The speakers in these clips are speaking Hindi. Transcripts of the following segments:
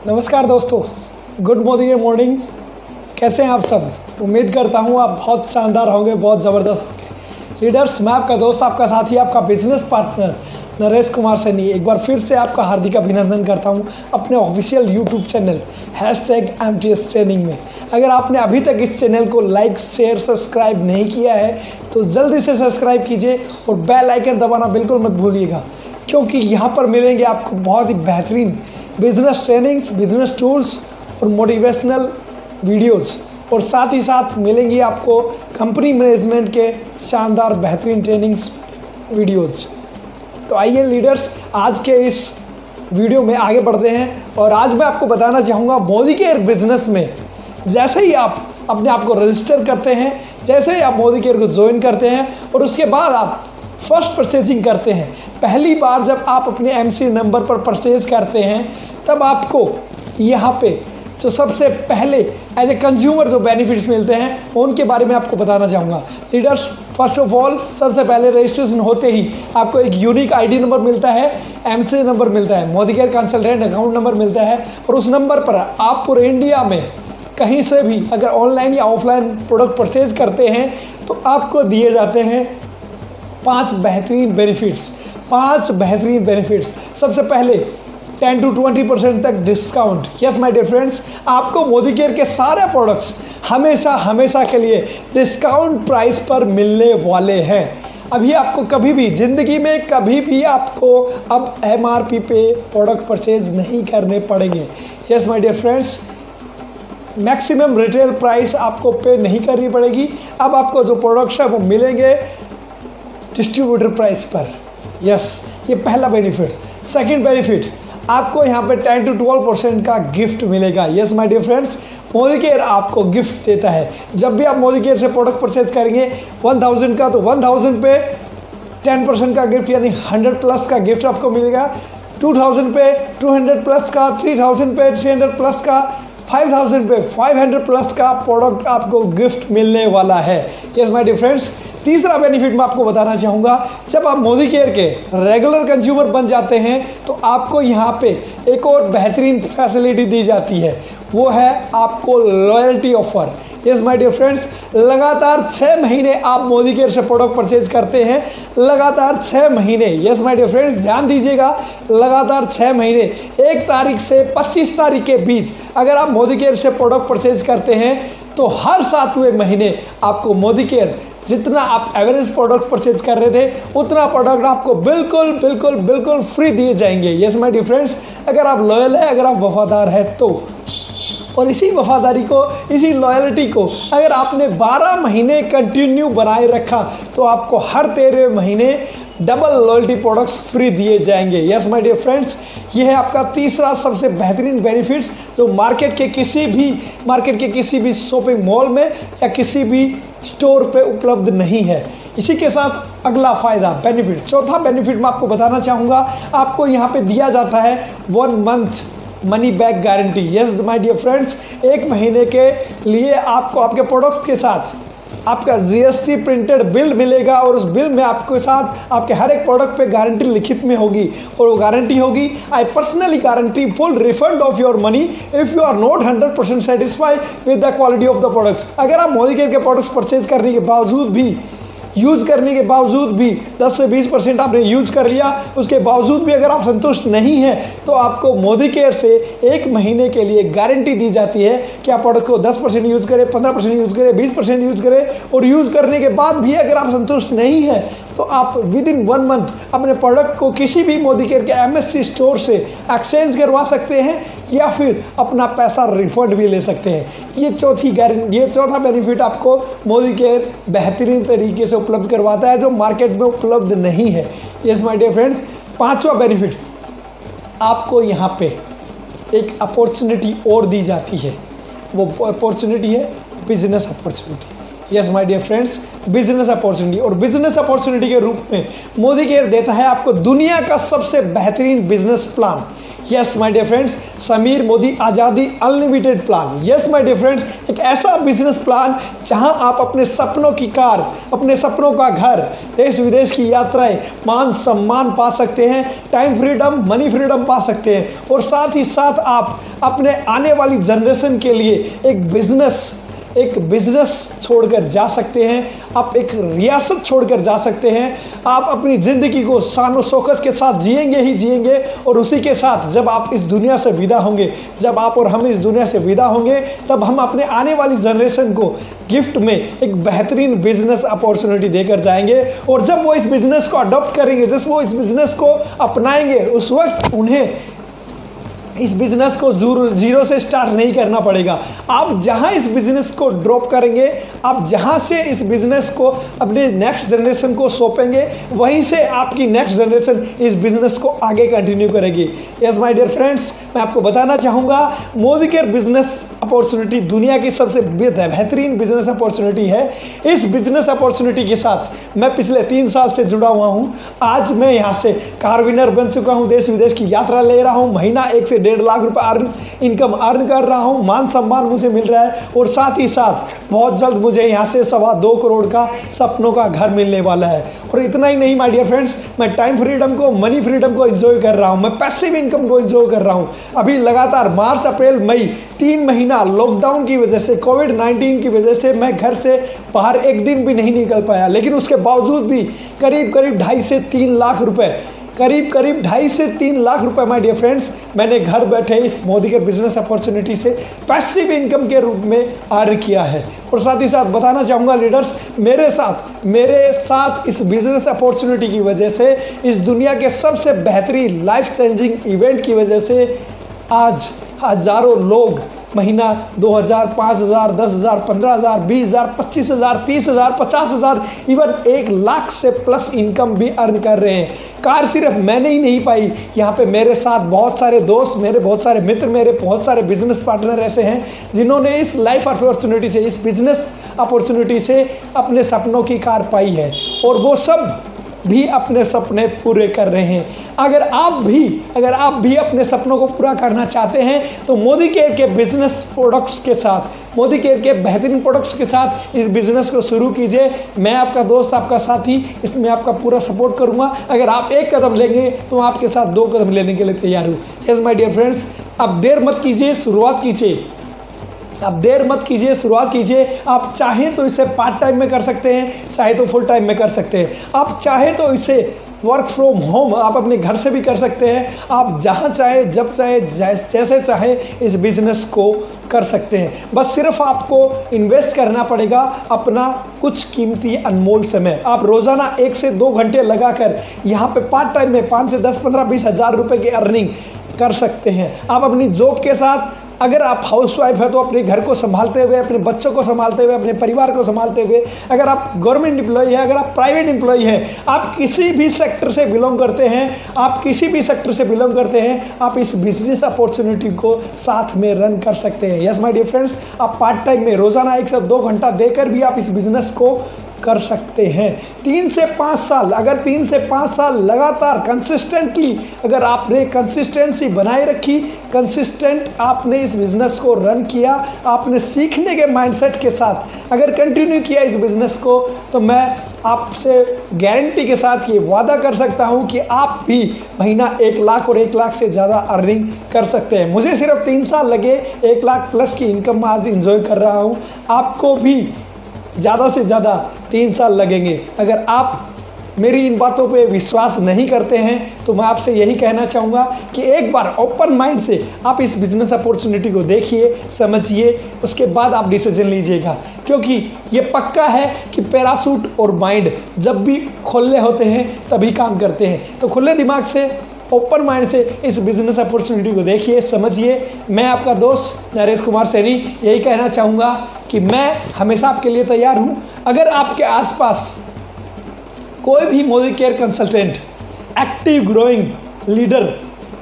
नमस्कार दोस्तों, गुड मॉर्निंग। कैसे हैं आप सब? उम्मीद करता हूं आप बहुत शानदार होंगे, बहुत ज़बरदस्त होंगे। लीडर्स, मैं आपका दोस्त, आपका साथी, आपका बिजनेस पार्टनर नरेश कुमार सैनी एक बार फिर से आपका हार्दिक अभिनंदन करता हूं अपने official YouTube channel #MTS training में। अगर आपने अभी तक इस चैनल को लाइक, शेयर, सब्सक्राइब नहीं किया है तो जल्दी से सब्सक्राइब कीजिए और बेल आइकन दबाना बिल्कुल मत भूलिएगा, क्योंकि यहाँ पर मिलेंगे आपको बहुत ही बेहतरीन बिजनेस ट्रेनिंग्स, बिजनेस टूल्स और मोटिवेशनल वीडियोस, और साथ ही साथ मिलेंगी आपको कंपनी मैनेजमेंट के शानदार बेहतरीन ट्रेनिंग्स वीडियोस। तो आइए लीडर्स, आज के इस वीडियो में आगे बढ़ते हैं। और आज मैं आपको बताना चाहूँगा मोदी केयर बिजनेस में जैसे ही आप अपने आप को रजिस्टर करते हैं, जैसे ही आप मोदी केयर को ज्वाइन करते हैं और उसके बाद आप फर्स्ट परचेजिंग करते हैं, पहली बार जब आप अपने MC नंबर पर परचेज करते हैं, तब आपको यहाँ पे जो सबसे पहले एज ए कंज्यूमर जो बेनिफिट्स मिलते हैं उनके बारे में आपको बताना चाहूँगा। लीडर्स, फर्स्ट ऑफ ऑल सबसे पहले रजिस्ट्रेशन होते ही आपको एक यूनिक ID नंबर मिलता है, MC नंबर मिलता है, Modi care consultant account number मिलता है, और उस नंबर पर आप पूरे इंडिया में कहीं से भी अगर ऑनलाइन या ऑफलाइन प्रोडक्ट परचेज करते हैं तो आपको दिए जाते हैं 5 बेहतरीन बेनिफिट्स। सबसे पहले 10 to 20% तक discount. Yes my dear friends, आपको मोदी केयर के सारे प्रोडक्ट्स हमेशा के लिए डिस्काउंट प्राइस पर मिलने वाले हैं। अभी आपको कभी भी ज़िंदगी में कभी भी आपको अब MRP पे प्रोडक्ट परचेज नहीं करने पड़ेंगे। Yes my dear friends, maximum retail price आपको पे नहीं करनी पड़ेगी। अब आपको जो प्रोडक्ट्स है वो मिलेंगे डिस्ट्रीब्यूटर प्राइस पर। यस, ये पहला बेनिफिट। सेकंड बेनिफिट, आपको यहाँ पे 10 to 12% का गिफ्ट मिलेगा। Yes my dear friends, Modi care आपको गिफ्ट देता है। जब भी आप मोदी केयर से प्रोडक्ट परचेज करेंगे 1000 का, तो 1000 पे 10% का गिफ्ट यानी 100+ का गिफ्ट आपको मिलेगा। 2000 पे 200+ का, 3000 पे 300+ का, 5000 पे 500+ का प्रोडक्ट आपको गिफ्ट मिलने वाला है। यस माय डियर फ्रेंड्स, तीसरा बेनिफिट मैं आपको बताना चाहूँगा, जब आप मोदी केयर के रेगुलर कंज्यूमर बन जाते हैं तो आपको यहाँ पे एक और बेहतरीन फैसिलिटी दी जाती है, वो है आपको loyalty offer. Yes my dear friends, लगातार 6 महीने आप मोदी केयर से प्रोडक्ट परचेज करते हैं, लगातार 6 महीने। यस माय डियर फ्रेंड्स, ध्यान दीजिएगा, लगातार 6 महीने 1 तारीख से 25 तारीख के बीच अगर आप मोदी केयर से प्रोडक्ट परचेज करते हैं तो हर 7वें महीने आपको मोदी केयर जितना आप एवरेज प्रोडक्ट परचेज कर रहे थे उतना प्रोडक्ट आपको बिल्कुल फ्री दिए जाएंगे। यस माय डियर फ्रेंड्स, अगर आप लॉयल है, अगर आप वफादार है तो। और इसी वफादारी को, इसी लॉयल्टी को अगर आपने 12 महीने कंटिन्यू बनाए रखा तो आपको हर 13वें महीने डबल लॉयल्टी प्रोडक्ट्स फ्री दिए जाएंगे। यस माय डियर फ्रेंड्स, ये है आपका तीसरा सबसे बेहतरीन बेनिफिट्स जो मार्केट के किसी भी शॉपिंग मॉल में या किसी भी स्टोर पे उपलब्ध नहीं है। इसी के साथ अगला फ़ायदा बेनिफिट, चौथा बेनिफिट मैं आपको बताना चाहूँगा, आपको यहाँ पे दिया जाता है 1 month money back guarantee. Yes my dear friends, 1 महीने के लिए आपको आपके प्रोडक्ट के साथ आपका GST प्रिंटेड बिल मिलेगा, और उस बिल में आपके साथ आपके हर एक प्रोडक्ट पे गारंटी लिखित में होगी, और वो गारंटी होगी, I personally guarantee full refund of your money if you are not 100% satisfied with the quality of the products. अगर आप मोदी केयर के प्रोडक्ट्स परचेज करने के बावजूद भी, यूज़ करने के बावजूद भी 10 से 20% आपने यूज़ कर लिया, उसके बावजूद भी अगर आप संतुष्ट नहीं हैं तो आपको मोदी केयर से 1 महीने के लिए गारंटी दी जाती है कि आप प्रोडक्ट को 10% यूज़ करें, 15% यूज़ करें, 20% यूज़ करें, और यूज़ करने के बाद भी अगर आप संतुष्ट नहीं हैं तो आप विदिन 1 मंथ अपने प्रोडक्ट को किसी भी मोदी केयर के MSC स्टोर से एक्सचेंज करवा सकते हैं या फिर अपना पैसा रिफंड भी ले सकते हैं। ये चौथा बेनिफिट आपको मोदी केयर बेहतरीन तरीके से उपलब्ध करवाता है जो मार्केट में उपलब्ध नहीं है। यस माय डियर फ्रेंड्स, 5वां बेनिफिट, आपको यहाँ पे एक अपॉर्चुनिटी और दी जाती है, वो अपॉर्चुनिटी है business opportunity. Yes my dear friends, business opportunity, और बिजनेस अपॉर्चुनिटी के रूप में मोदी केयर देता है आपको दुनिया का सबसे बेहतरीन business plan. Yes my dear friends, Sameer Modi आज़ादी unlimited plan. Yes my dear friends, एक ऐसा बिजनेस प्लान जहां आप अपने सपनों की कार, अपने सपनों का घर, देश विदेश की यात्राएं, मान सम्मान पा सकते हैं, टाइम फ्रीडम, मनी फ्रीडम पा सकते हैं, और साथ ही साथ आप अपने आने वाली जनरेशन के लिए एक बिज़नेस छोड़कर जा सकते हैं, आप एक रियासत छोड़कर जा सकते हैं। आप अपनी ज़िंदगी को शान शौकत के साथ जिएंगे ही जिएंगे, और उसी के साथ जब आप इस दुनिया से विदा होंगे, जब आप और हम इस दुनिया से विदा होंगे, तब हम अपने आने वाली जनरेशन को गिफ्ट में एक बेहतरीन बिजनेस अपॉर्चुनिटी देकर जाएंगे। और जब वो इस बिज़नेस को अडॉप्ट करेंगे, जब वो इस बिज़नेस को अपनाएंगे, उस वक्त उन्हें इस बिज़नेस को जीरो से स्टार्ट नहीं करना पड़ेगा। आप जहां इस बिज़नेस को ड्रॉप करेंगे, आप जहां से इस बिज़नेस को अपने नेक्स्ट जनरेशन को सौंपेंगे, वहीं से आपकी नेक्स्ट जनरेशन इस बिज़नेस को आगे कंटिन्यू करेगी। यस माय डियर फ्रेंड्स, मैं आपको बताना चाहूँगा, मोदी केयर बिज़नेस अपॉर्चुनिटी दुनिया की सबसे बेहतरीन बिज़नेस अपॉर्चुनिटी है। इस बिज़नेस अपॉर्चुनिटी के साथ मैं पिछले 3 साल से जुड़ा हुआ हूँ। आज मैं यहाँ से कार विनर बन चुका हूँ, देश विदेश की यात्रा ले रहा हूँ, महीना 1 से 1.5 लाख रुपए इनकम अर्न कर रहा हूं, मान सम्मान मुझे मिल रहा है, और साथ ही साथ बहुत जल्द मुझे यहां से 2.25 करोड़ का सपनों का घर मिलने वाला है। और इतना ही नहीं माय डियर फ्रेंड्स, मैं टाइम फ्रीडम को, मनी फ्रीडम को एंजॉय कर रहा हूं, मैं पैसिव इनकम को एंजॉय कर रहा हूं। अभी लगातार मार्च, अप्रैल, मई 3 महीना लॉकडाउन की वजह से, कोविड-19 की वजह से मैं घर से बाहर एक दिन भी नहीं निकल पाया, लेकिन उसके बावजूद भी करीब 2.5 से 3 लाख रुपए, करीब 2.5 से 3 लाख रुपए माय डियर फ्रेंड्स, मैंने घर बैठे इस मोदी के बिजनेस अपॉर्चुनिटी से पैसिव इनकम के रूप में अर्न किया है। और साथ ही साथ बताना चाहूँगा लीडर्स, मेरे साथ इस बिजनेस अपॉर्चुनिटी की वजह से, इस दुनिया के सबसे बेहतरीन लाइफ चेंजिंग इवेंट की वजह से आज हजारों लोग महीना 2,000, 5,000, 10,000, 15,000, 20,000, 25,000, 30,000, 50,000, इवन 1 लाख से प्लस इनकम भी अर्न कर रहे हैं। कार सिर्फ मैंने ही नहीं पाई, यहाँ पे मेरे साथ बहुत सारे दोस्त, मेरे बहुत सारे मित्र, मेरे बहुत सारे बिजनेस पार्टनर ऐसे हैं जिन्होंने इस लाइफ अपॉर्चुनिटी से, इस बिजनेस अपॉर्चुनिटी से अपने सपनों की कार पाई है, और वो सब भी अपने सपने पूरे कर रहे हैं। अगर आप भी अपने सपनों को पूरा करना चाहते हैं, तो मोदी केयर के बिजनेस प्रोडक्ट्स के साथ, मोदी केयर के बेहतरीन प्रोडक्ट्स के साथ इस बिजनेस को शुरू कीजिए। मैं आपका दोस्त, आपका साथी, इसमें आपका पूरा सपोर्ट करूंगा। अगर आप 1 कदम लेंगे तो आपके साथ 2 कदम लेने के लिए तैयार हूँ। यस माय डियर फ्रेंड्स, अब देर मत कीजिए, शुरुआत कीजिए। शुरुआत कीजिए। आप चाहें तो इसे पार्ट टाइम में कर सकते हैं, चाहे तो फुल टाइम में कर सकते हैं। आप चाहें तो इसे वर्क फ्रॉम होम आप अपने घर से भी कर सकते हैं। आप जहां चाहे, जब चाहे, जैसे चाहे इस बिज़नेस को कर सकते हैं। बस सिर्फ आपको इन्वेस्ट करना पड़ेगा अपना कुछ कीमती अनमोल समय। आप रोज़ाना 1 से 2 घंटे लगाकर यहाँ पे पार्ट टाइम में 5 से 10, 15, 20 हज़ार रुपये की अर्निंग कर सकते हैं। आप अपनी जॉब के साथ, अगर आप हाउसवाइफ है तो अपने घर को संभालते हुए, अपने बच्चों को संभालते हुए, अपने परिवार को संभालते हुए, अगर आप गवर्नमेंट एम्प्लॉय है, अगर आप प्राइवेट एम्प्लॉय हैं, आप किसी भी सेक्टर से बिलोंग करते हैं, आप इस बिजनेस अपॉर्चुनिटी को साथ में रन कर सकते हैं। यस माय डियर फ्रेंड्स, आप पार्ट टाइम में रोज़ाना 1 से 2 घंटा देकर भी आप इस बिजनेस को कर सकते हैं। 3 से 5 साल, अगर 3 से 5 साल लगातार कंसिस्टेंटली, अगर आपने कंसिस्टेंसी बनाए रखी, कंसिस्टेंट आपने इस बिज़नेस को रन किया, आपने सीखने के माइंडसेट के साथ अगर कंटिन्यू किया इस बिज़नेस को, तो मैं आपसे गारंटी के साथ ये वादा कर सकता हूँ कि आप भी महीना 1 लाख और 1 लाख से ज़्यादा अर्निंग कर सकते हैं। मुझे सिर्फ 3 साल लगे, 1 लाख प्लस की इनकम आज इंजॉय कर रहा हूँ। आपको भी ज़्यादा से ज़्यादा 3 साल लगेंगे। अगर आप मेरी इन बातों पे विश्वास नहीं करते हैं, तो मैं आपसे यही कहना चाहूँगा कि एक बार ओपन माइंड से आप इस बिज़नेस अपॉर्चुनिटी को देखिए, समझिए, उसके बाद आप डिसीजन लीजिएगा। क्योंकि ये पक्का है कि पैराशूट और माइंड जब भी खुले होते हैं तभी काम करते हैं। तो खुले दिमाग से, ओपन माइंड से इस बिज़नेस अपॉर्चुनिटी को देखिए, समझिए। मैं आपका दोस्त नरेश कुमार सैनी यही कहना चाहूँगा कि मैं हमेशा आपके लिए तैयार हूँ। अगर आपके आसपास कोई भी Modi care consultant, active growing leader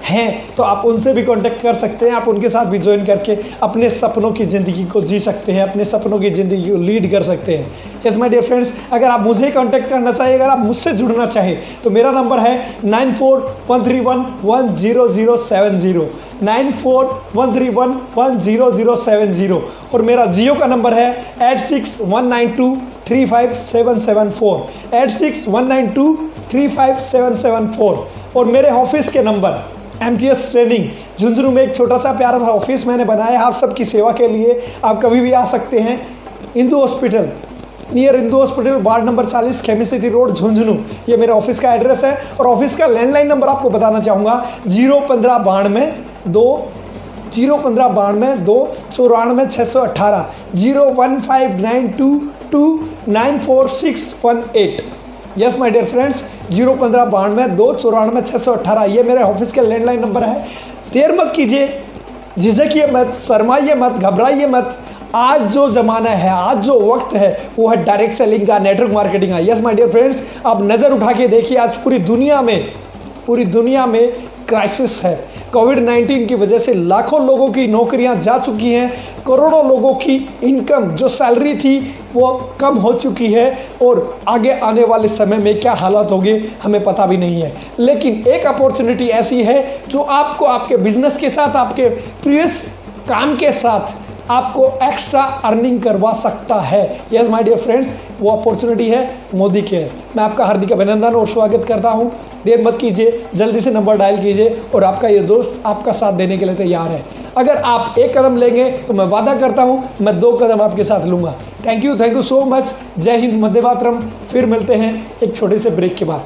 हैं तो आप उनसे भी कांटेक्ट कर सकते हैं। आप उनके साथ भी ज्वाइन करके अपने सपनों की ज़िंदगी को जी सकते हैं, अपने सपनों की ज़िंदगी को लीड कर सकते हैं। यस माय डियर फ्रेंड्स, अगर आप मुझे कांटेक्ट करना चाहिए, अगर आप मुझसे जुड़ना चाहें तो मेरा नंबर है 9413110070, 9413110070 और मेरा जियो का नंबर है 8619235774, 8619235774 और मेरे ऑफिस के नंबर MTS ट्रेनिंग झुंझुनू में एक छोटा सा प्यारा सा ऑफिस मैंने बनाया है आप सबकी सेवा के लिए। आप कभी भी आ सकते हैं। Indu hospital, near Indu hospital, ward number 40, Khemi city road, Jhunjhunu, ये मेरे ऑफिस का एड्रेस है। और ऑफिस का लैंडलाइन नंबर आपको बताना चाहूँगा 01592 01592 01592294618। यस माय डियर फ्रेंड्स, 01592 ये मेरे ऑफिस के लैंडलाइन नंबर है। देर मत कीजिए, झिझकिए मत, शर्माइए मत, घबराइए मत। आज जो ज़माना है, आज जो वक्त है वो है डायरेक्ट सेलिंग का, नेटवर्क मार्केटिंग का। यस माय डियर फ्रेंड्स, आप नज़र उठा के देखिए, आज पूरी दुनिया में क्राइसिस है। कोविड-19 की वजह से लाखों लोगों की नौकरियां जा चुकी हैं, करोड़ों लोगों की इनकम जो सैलरी थी वो कम हो चुकी है और आगे आने वाले समय में क्या हालात होंगे हमें पता भी नहीं है। लेकिन एक अपॉर्चुनिटी ऐसी है जो आपको आपके बिजनेस के साथ, आपके प्रीवियस काम के साथ आपको एक्स्ट्रा अर्निंग करवा सकता है। यस माय डियर फ्रेंड्स, वो अपॉर्चुनिटी है मोदी केयर। मैं आपका हार्दिक अभिनंदन और स्वागत करता हूं। देर मत कीजिए, जल्दी से नंबर डायल कीजिए और आपका ये दोस्त आपका साथ देने के लिए तैयार है। अगर आप एक कदम लेंगे तो मैं वादा करता हूं मैं 2 कदम आपके साथ लूँगा। Thank you so much. जय हिंद, वंदे मातरम। फिर मिलते हैं एक छोटे से ब्रेक के बाद।